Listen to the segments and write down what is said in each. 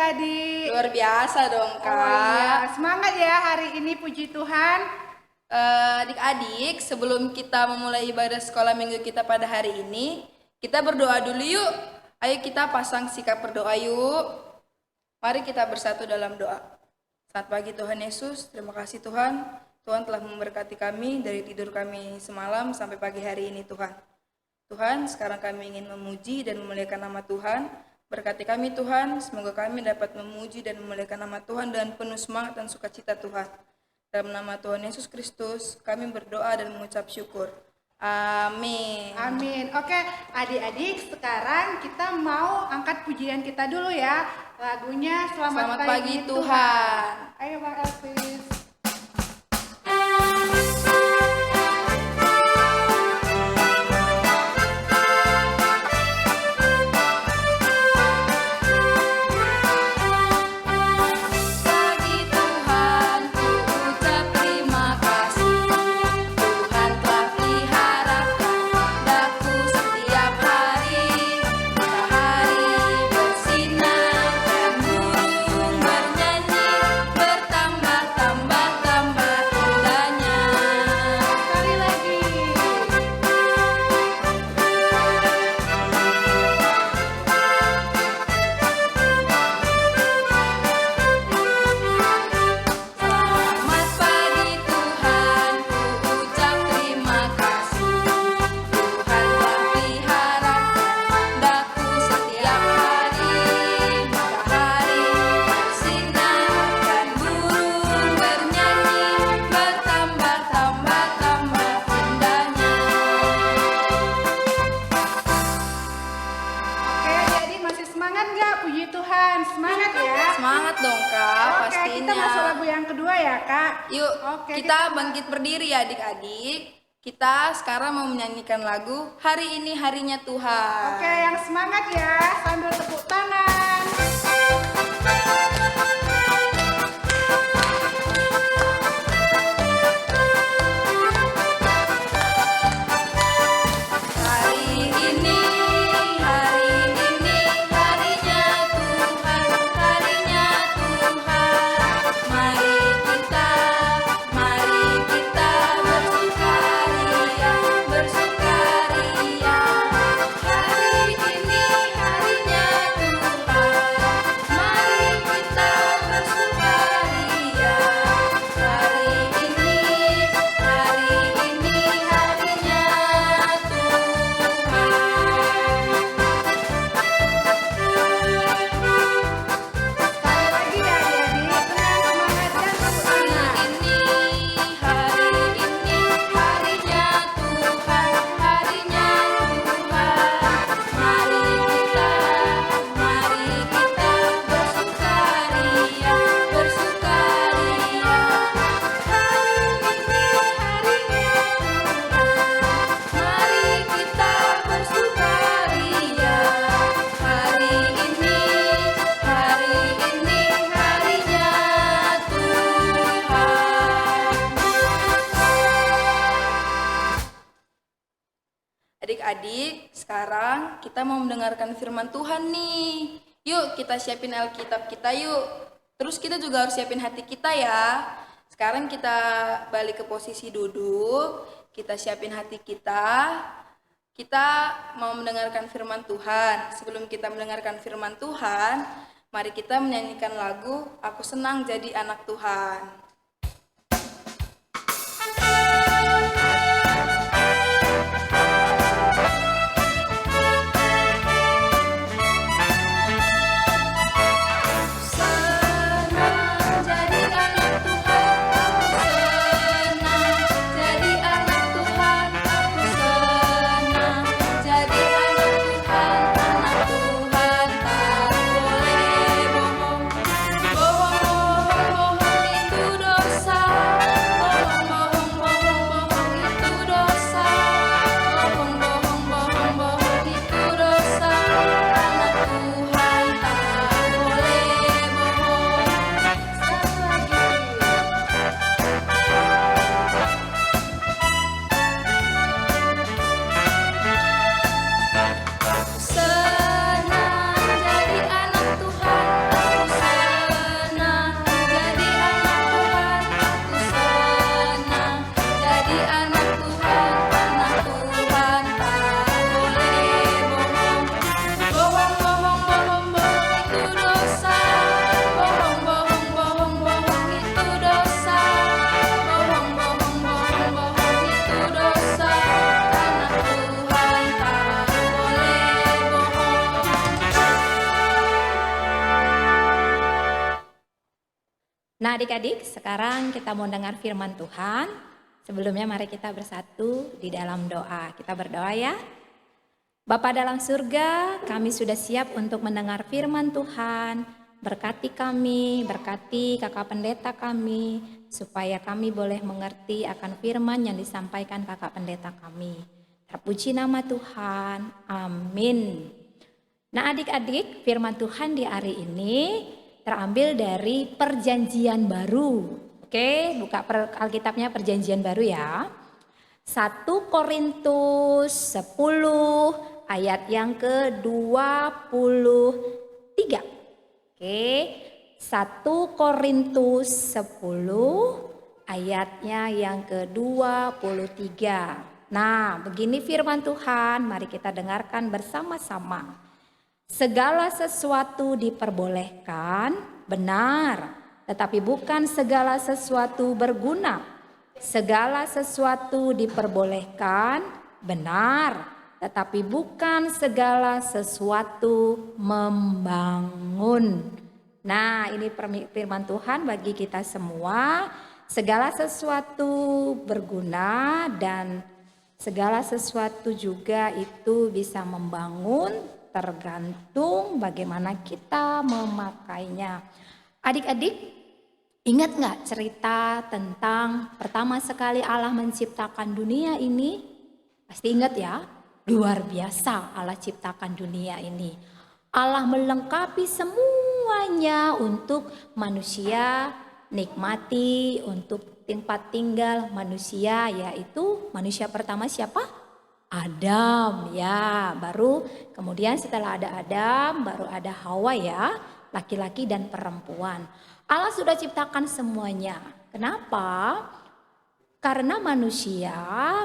adik-adik? Luar biasa dong, Kak. Oh iya, semangat ya hari ini, puji Tuhan. Adik-adik, sebelum kita memulai ibadah sekolah minggu kita pada hari ini, kita berdoa dulu yuk. Ayo kita pasang sikap berdoa yuk. Mari kita bersatu dalam doa. Selamat pagi Tuhan Yesus, terima kasih Tuhan. Tuhan telah memberkati kami dari tidur kami semalam sampai pagi hari ini Tuhan. Tuhan, sekarang kami ingin memuji dan memuliakan nama Tuhan. Berkati kami Tuhan, semoga kami dapat memuji dan memuliakan nama Tuhan dengan penuh semangat dan sukacita Tuhan. Dalam nama Tuhan Yesus Kristus, kami berdoa dan mengucap syukur. Amin. Amin. Oke, adik-adik, sekarang kita mau angkat pujian kita dulu ya. Lagunya Selamat Pagi Tuhan. Ayo Bang Elvis. Yuk, kita bangkit berdiri ya adik-adik. Kita sekarang mau menyanyikan lagu Hari Ini Harinya Tuhan. Oke, yang semangat ya, sambil tepuk tangan. Adik-adik, sekarang kita mau mendengarkan firman Tuhan nih. Yuk kita siapin Alkitab kita yuk. Terus kita juga harus siapin hati kita ya. Sekarang kita balik ke posisi duduk. Kita siapin hati kita. Kita mau mendengarkan firman Tuhan. Sebelum kita mendengarkan firman Tuhan, mari kita menyanyikan lagu Aku Senang Jadi Anak Tuhan. Itu Nah adik-adik, sekarang kita mau dengar firman Tuhan. Sebelumnya mari kita bersatu di dalam doa. Kita berdoa ya. Bapa dalam surga, kami sudah siap untuk mendengar firman Tuhan. Berkati kami, berkati kakak pendeta kami, supaya kami boleh mengerti akan firman yang disampaikan kakak pendeta kami. Terpuji nama Tuhan, amin. Nah adik-adik, firman Tuhan di hari ini terambil dari Perjanjian Baru. Oke, buka Alkitabnya Perjanjian Baru ya. 1 Korintus 10 ayat yang ke-23. Oke, 1 Korintus 10 ayatnya yang ke-23. Nah, begini firman Tuhan, mari kita dengarkan bersama-sama. Segala sesuatu diperbolehkan, benar, tetapi bukan segala sesuatu berguna. Segala sesuatu diperbolehkan, benar, tetapi bukan segala sesuatu membangun. Nah, ini firman Tuhan bagi kita semua. Segala sesuatu berguna dan segala sesuatu juga itu bisa membangun, tergantung bagaimana kita memakainya. Adik-adik, ingat nggak cerita tentang pertama sekali Allah menciptakan dunia ini? Pasti ingat ya, luar biasa Allah ciptakan dunia ini. Allah melengkapi semuanya untuk manusia nikmati, untuk tempat tinggal manusia, yaitu manusia pertama siapa? Adam ya, baru kemudian setelah ada Adam baru ada Hawa ya, laki-laki dan perempuan. Allah sudah ciptakan semuanya. Kenapa? Karena manusia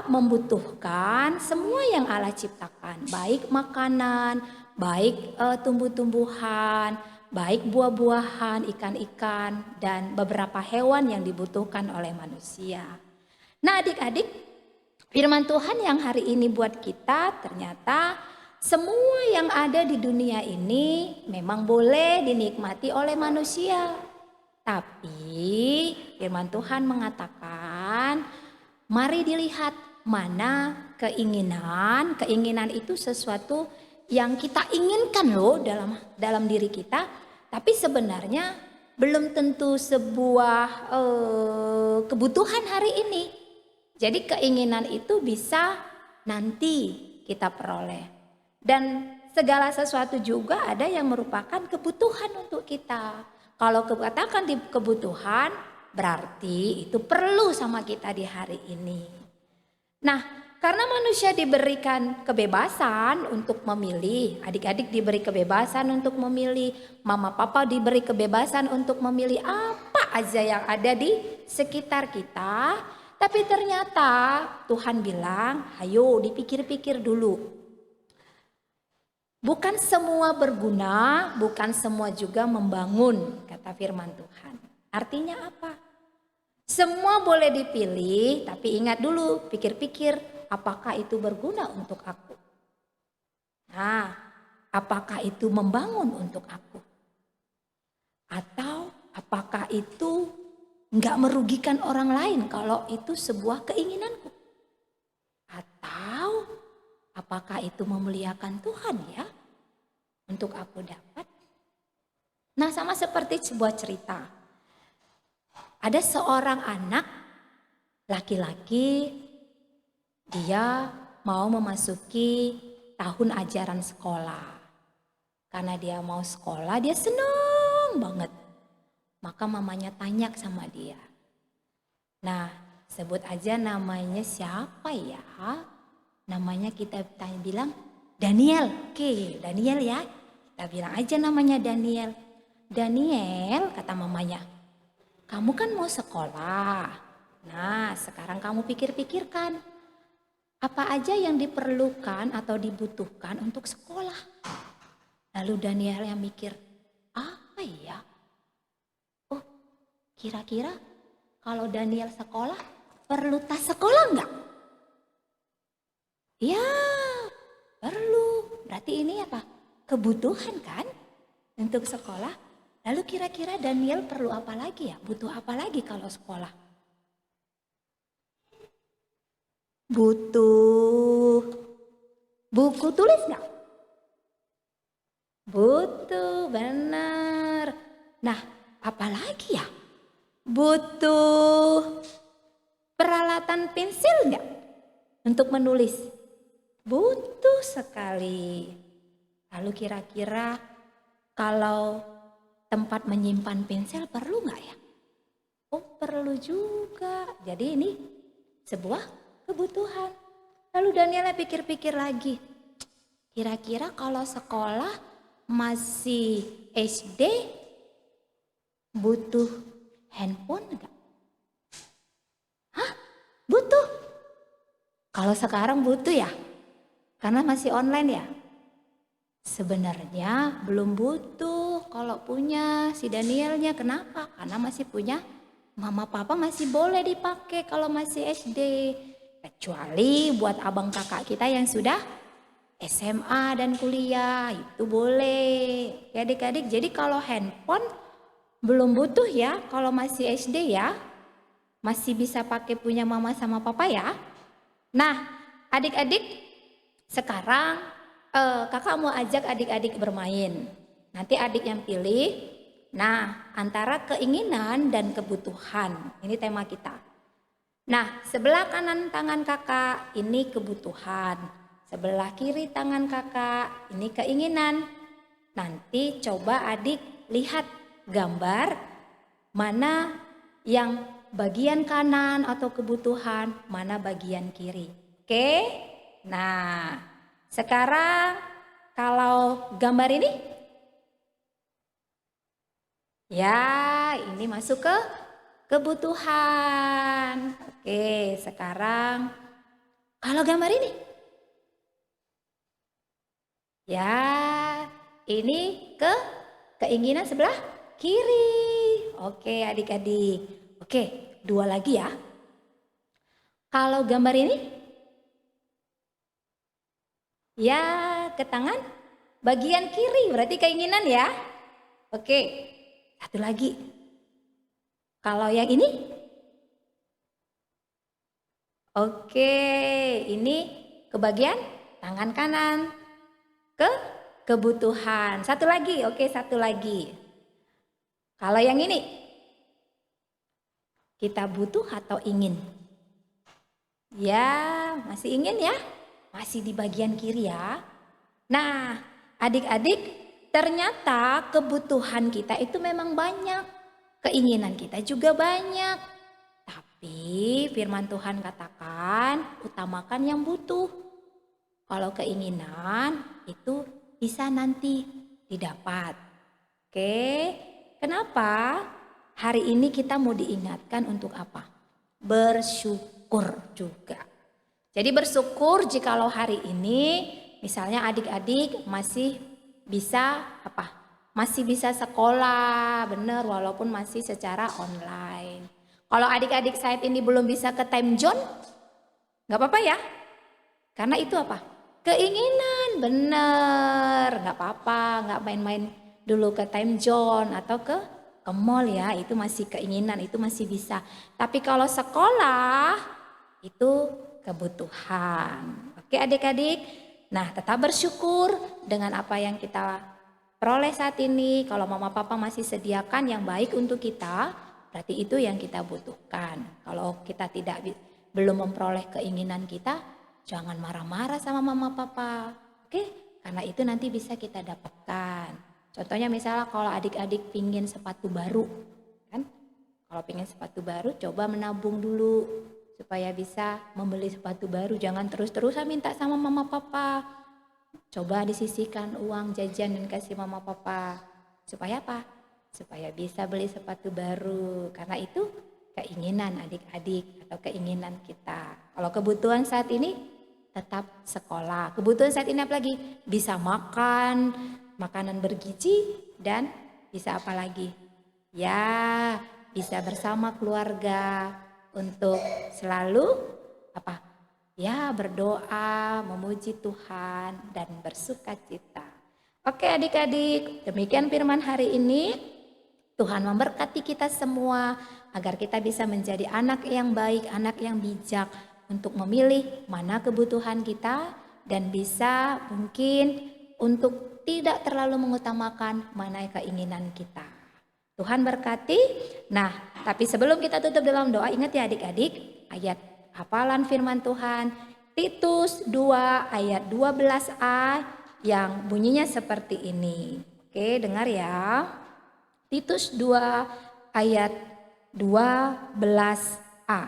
membutuhkan semua yang Allah ciptakan, baik makanan, baik tumbuh-tumbuhan, baik buah-buahan, ikan-ikan, dan beberapa hewan yang dibutuhkan oleh manusia. Nah adik-adik, firman Tuhan yang hari ini buat kita ternyata semua yang ada di dunia ini memang boleh dinikmati oleh manusia. Tapi firman Tuhan mengatakan, mari dilihat mana keinginan. Keinginan itu sesuatu yang kita inginkan loh dalam diri kita. Tapi sebenarnya belum tentu sebuah kebutuhan hari ini. Jadi keinginan itu bisa nanti kita peroleh. Dan segala sesuatu juga ada yang merupakan kebutuhan untuk kita. Kalau katakan di kebutuhan, berarti itu perlu sama kita di hari ini. Nah, karena manusia diberikan kebebasan untuk memilih, adik-adik diberi kebebasan untuk memilih, mama papa diberi kebebasan untuk memilih apa aja yang ada di sekitar kita. Tapi ternyata Tuhan bilang, ayo dipikir-pikir dulu. Bukan semua berguna, bukan semua juga membangun, kata firman Tuhan. Artinya apa? Semua boleh dipilih, tapi ingat dulu, pikir-pikir, apakah itu berguna untuk aku? Nah, apakah itu membangun untuk aku? Atau apakah itu nggak merugikan orang lain kalau itu sebuah keinginanku? Atau apakah itu memuliakan Tuhan ya untuk aku dapat? Nah, sama seperti sebuah cerita. Ada seorang anak laki-laki, dia mau memasuki tahun ajaran sekolah. Karena dia mau sekolah, dia senang banget. Maka mamanya tanya sama dia. Nah, sebut aja namanya siapa ya? Namanya kita bilang Daniel. Oke, Daniel ya. Kita bilang aja namanya Daniel. Daniel, kata mamanya, kamu kan mau sekolah. Nah, sekarang kamu pikir-pikirkan. Apa aja yang diperlukan atau dibutuhkan untuk sekolah? Lalu Daniel yang mikir, apa ya? Oh, kira-kira kalau Daniel sekolah, perlu tas sekolah enggak? Ya, perlu. Berarti ini apa? Kebutuhan kan untuk sekolah. Lalu kira-kira Daniel perlu apa lagi ya? Butuh apa lagi kalau sekolah? Butuh buku tulis nggak? Butuh, benar. Nah, apa lagi ya? Butuh peralatan pensil nggak untuk menulis? Butuh sekali. Lalu kira-kira kalau tempat menyimpan pensil perlu nggak ya? Oh, perlu juga. Jadi ini sebuah kebutuhan. Lalu Daniela pikir-pikir lagi. Kira-kira kalau sekolah masih SD butuh handphone enggak? Hah? Butuh? Kalau sekarang butuh ya? Karena masih online ya? Sebenarnya belum butuh kalau punya si Danielnya. Kenapa? Karena masih punya mama papa, masih boleh dipakai kalau masih SD. Kecuali buat abang kakak kita yang sudah SMA dan kuliah, itu boleh. Ya adik-adik, jadi kalau handphone belum butuh ya kalau masih SD ya. Masih bisa pakai punya mama sama papa ya. Nah, adik-adik sekarang kakak mau ajak adik-adik bermain. Nanti adik yang pilih. Nah, antara keinginan dan kebutuhan. Ini tema kita. Nah, sebelah kanan tangan kakak ini kebutuhan. Sebelah kiri tangan kakak ini keinginan. Nanti coba adik lihat gambar mana yang bagian kanan atau kebutuhan, mana bagian kiri. Oke? Nah, sekarang kalau gambar ini, ya ini masuk ke kebutuhan. Oke, sekarang kalau gambar ini, ya ini ke keinginan sebelah kiri. Oke adik-adik. Oke, dua lagi ya. Kalau gambar ini, ya ke tangan bagian kiri, berarti keinginan ya. Oke, satu lagi. Kalau yang ini, oke, ini ke bagian tangan kanan, ke kebutuhan. Satu lagi, oke satu lagi. Kalau yang ini, kita butuh atau ingin? Ya, masih ingin ya? Masih di bagian kiri ya. Nah, adik-adik, ternyata kebutuhan kita itu memang banyak. Keinginan kita juga banyak. Tapi firman Tuhan katakan, utamakan yang butuh. Kalau keinginan itu bisa nanti didapat. Oke, kenapa? Hari ini kita mau diingatkan untuk apa? Bersyukur juga. Jadi bersyukur jikalau hari ini misalnya adik-adik masih bisa apa? Masih bisa sekolah, benar, walaupun masih secara online. Kalau adik-adik saat ini belum bisa ke time zone, nggak apa-apa ya. Karena itu apa? Keinginan, bener, nggak apa-apa, nggak main-main dulu ke time zone atau ke mall ya, itu masih keinginan, itu masih bisa. Tapi kalau sekolah, itu kebutuhan. Oke adik-adik, nah tetap bersyukur dengan apa yang kita peroleh saat ini. Kalau mama papa masih sediakan yang baik untuk kita, berarti itu yang kita butuhkan. Kalau kita belum memperoleh keinginan kita, jangan marah-marah sama mama papa. Oke, karena itu nanti bisa kita dapatkan. Contohnya misalnya kalau adik-adik pingin sepatu baru, kan? Kalau pingin sepatu baru, coba menabung dulu supaya bisa membeli sepatu baru. Jangan terus-terusan minta sama mama papa. Coba disisihkan uang jajan dan kasih mama papa. Supaya apa? Supaya bisa beli sepatu baru. Karena itu keinginan adik-adik atau keinginan kita. Kalau kebutuhan saat ini tetap sekolah. Kebutuhan saat ini apa lagi? Bisa makan, makanan bergizi, dan bisa apa lagi? Ya, bisa bersama keluarga untuk selalu apa? Ya, berdoa, memuji Tuhan, dan bersuka cita. Oke adik-adik, demikian firman hari ini. Tuhan memberkati kita semua agar kita bisa menjadi anak yang baik, anak yang bijak untuk memilih mana kebutuhan kita dan bisa mungkin untuk tidak terlalu mengutamakan mana keinginan kita. Tuhan berkati. Nah, tapi sebelum kita tutup dalam doa, ingat ya adik-adik, ayat hafalan firman Tuhan Titus 2 ayat 12a yang bunyinya seperti ini. Oke, dengar ya. Titus 2 ayat 12a.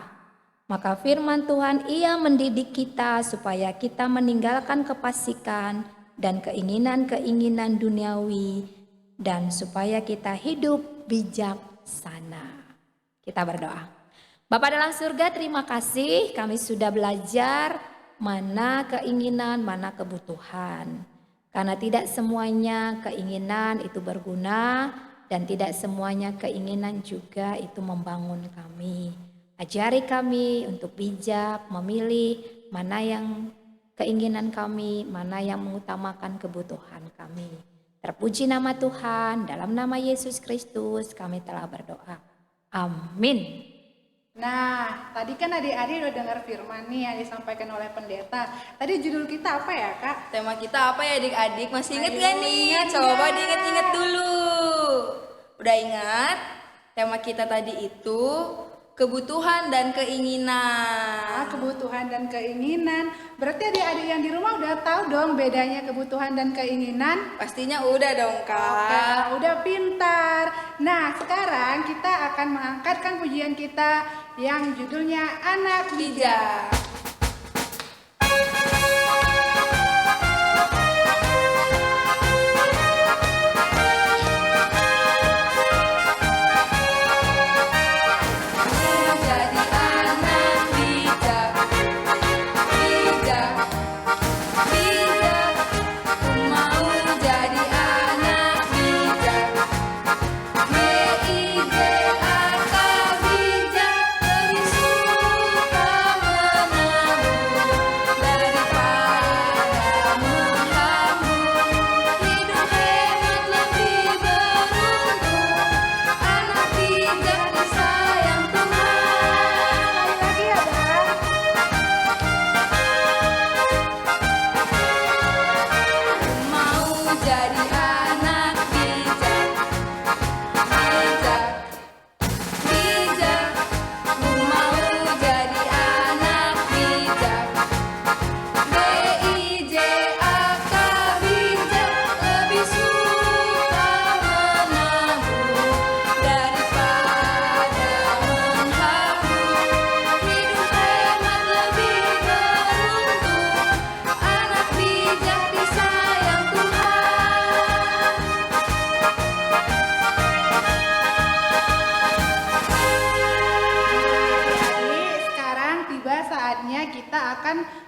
Maka firman Tuhan, Ia mendidik kita supaya kita meninggalkan kefasikan dan keinginan-keinginan duniawi dan supaya kita hidup bijaksana. Kita berdoa. Bapa dalam surga, terima kasih kami sudah belajar mana keinginan, mana kebutuhan. Karena tidak semuanya keinginan itu berguna dan tidak semuanya keinginan juga itu membangun kami. Ajari kami untuk bijak memilih mana yang keinginan kami, mana yang mengutamakan kebutuhan kami. Terpuji nama Tuhan, dalam nama Yesus Kristus kami telah berdoa. Amin. Nah, tadi kan adik-adik udah dengar firman nih yang disampaikan oleh pendeta. Tadi judul kita apa ya, Kak? Tema kita apa ya adik-adik? Masih ingat Ayo, gak nih? ingat Coba nggak? diingat-ingat dulu. Udah ingat? Tema kita tadi itu kebutuhan dan keinginan. Kebutuhan dan keinginan. Berarti adik-adik yang di rumah udah tahu dong bedanya kebutuhan dan keinginan? Pastinya udah dong, Kak. Oke, udah pintar. Nah, sekarang kita akan mengangkatkan pujian kita yang judulnya Anak Bijak.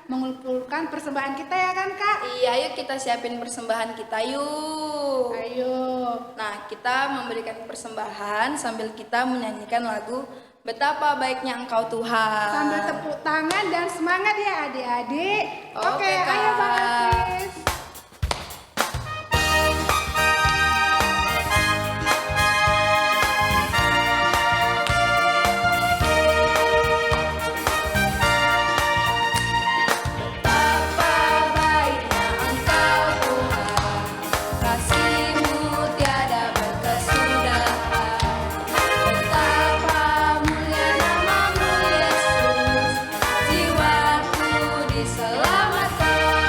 mengumpulkan persembahan kita ya kan Kak? Iya, yuk kita siapin persembahan kita yuk. Ayo. Nah, kita memberikan persembahan sambil kita menyanyikan lagu Betapa Baiknya Engkau Tuhan. Sambil tepuk tangan dan semangat ya adik-adik. Oke, Kak. Ayo Bang Hafiz. Selamatkan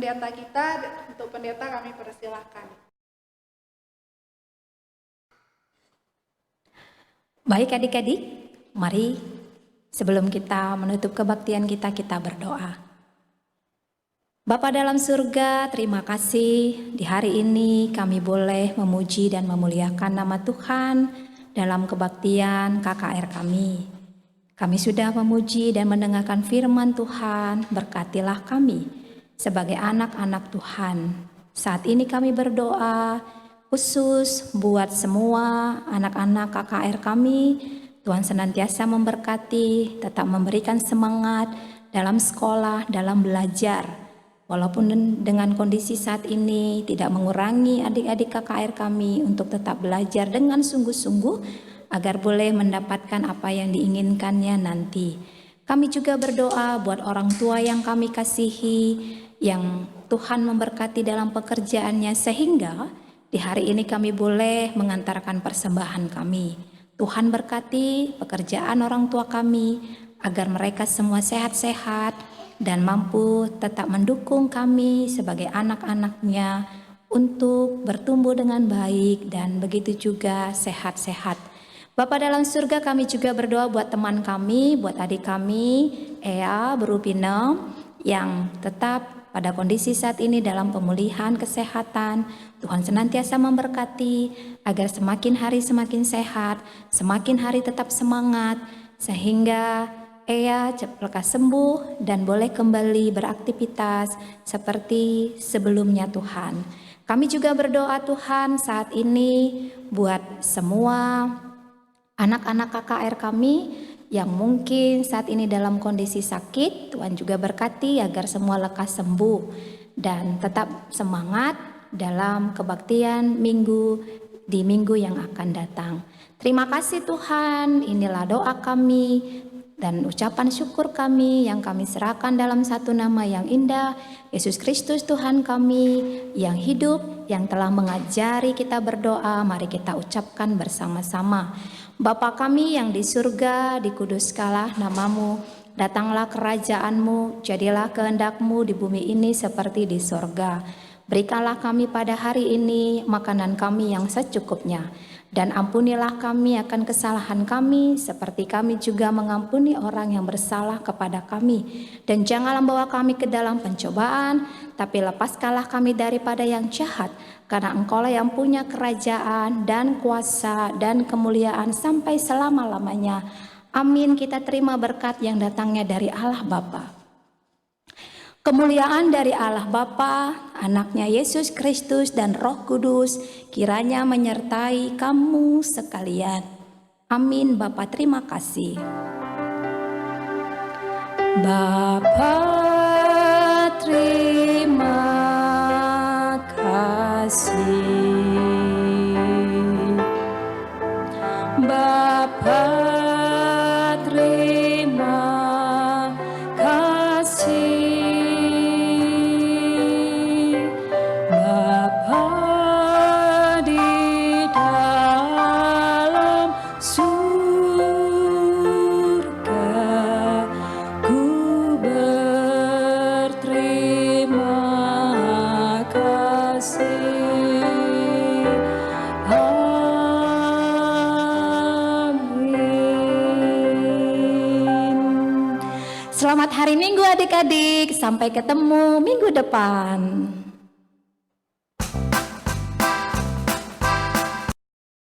pendeta kita. Untuk pendeta kami persilahkan. Baik adik-adik, mari sebelum kita menutup kebaktian kita, kita berdoa. Bapa dalam surga, terima kasih di hari ini kami boleh memuji dan memuliakan nama Tuhan dalam kebaktian KKR kami. Kami sudah memuji dan mendengarkan firman Tuhan, berkatilah kami sebagai anak-anak Tuhan. Saat ini kami berdoa khusus buat semua anak-anak KKR kami. Tuhan senantiasa memberkati, tetap memberikan semangat dalam sekolah, dalam belajar. Walaupun dengan kondisi saat ini tidak mengurangi adik-adik KKR kami untuk tetap belajar dengan sungguh-sungguh agar boleh mendapatkan apa yang diinginkannya nanti. Kami juga berdoa buat orang tua yang kami kasihi, yang Tuhan memberkati dalam pekerjaannya sehingga di hari ini kami boleh mengantarkan persembahan kami. Tuhan berkati pekerjaan orang tua kami agar mereka semua sehat-sehat dan mampu tetap mendukung kami sebagai anak-anaknya untuk bertumbuh dengan baik dan begitu juga sehat-sehat. Bapa dalam surga, kami juga berdoa buat teman kami, buat adik kami, Ea Berupinem, yang tetap pada kondisi saat ini dalam pemulihan kesehatan. Tuhan senantiasa memberkati agar semakin hari semakin sehat, semakin hari tetap semangat, sehingga Ea lekas sembuh dan boleh kembali beraktivitas seperti sebelumnya Tuhan. Kami juga berdoa Tuhan saat ini buat semua anak-anak KKR kami yang mungkin saat ini dalam kondisi sakit. Tuhan juga berkati agar semua lekas sembuh dan tetap semangat dalam kebaktian di minggu yang akan datang. Terima kasih Tuhan, inilah doa kami dan ucapan syukur kami yang kami serahkan dalam satu nama yang indah, Yesus Kristus Tuhan kami yang hidup, yang telah mengajari kita berdoa. Mari kita ucapkan bersama-sama. Bapa kami yang di surga, dikuduskanlah namamu, datanglah kerajaanmu, jadilah kehendak-Mu di bumi ini seperti di sorga. Berikanlah kami pada hari ini makanan kami yang secukupnya, dan ampunilah kami akan kesalahan kami, seperti kami juga mengampuni orang yang bersalah kepada kami. Dan janganlah membawa kami ke dalam pencobaan, tapi lepaskanlah kami daripada yang jahat, karena Engkaulah yang punya kerajaan dan kuasa dan kemuliaan sampai selama-lamanya. Amin. Kita terima berkat yang datangnya dari Allah Bapa. Kemuliaan dari Allah Bapa, anaknya Yesus Kristus dan Roh Kudus kiranya menyertai kamu sekalian. Amin. Bapa terima kasih. Bapa terima kasih. Bapa terima kasih. Selamat hari Minggu adik-adik, sampai ketemu minggu depan.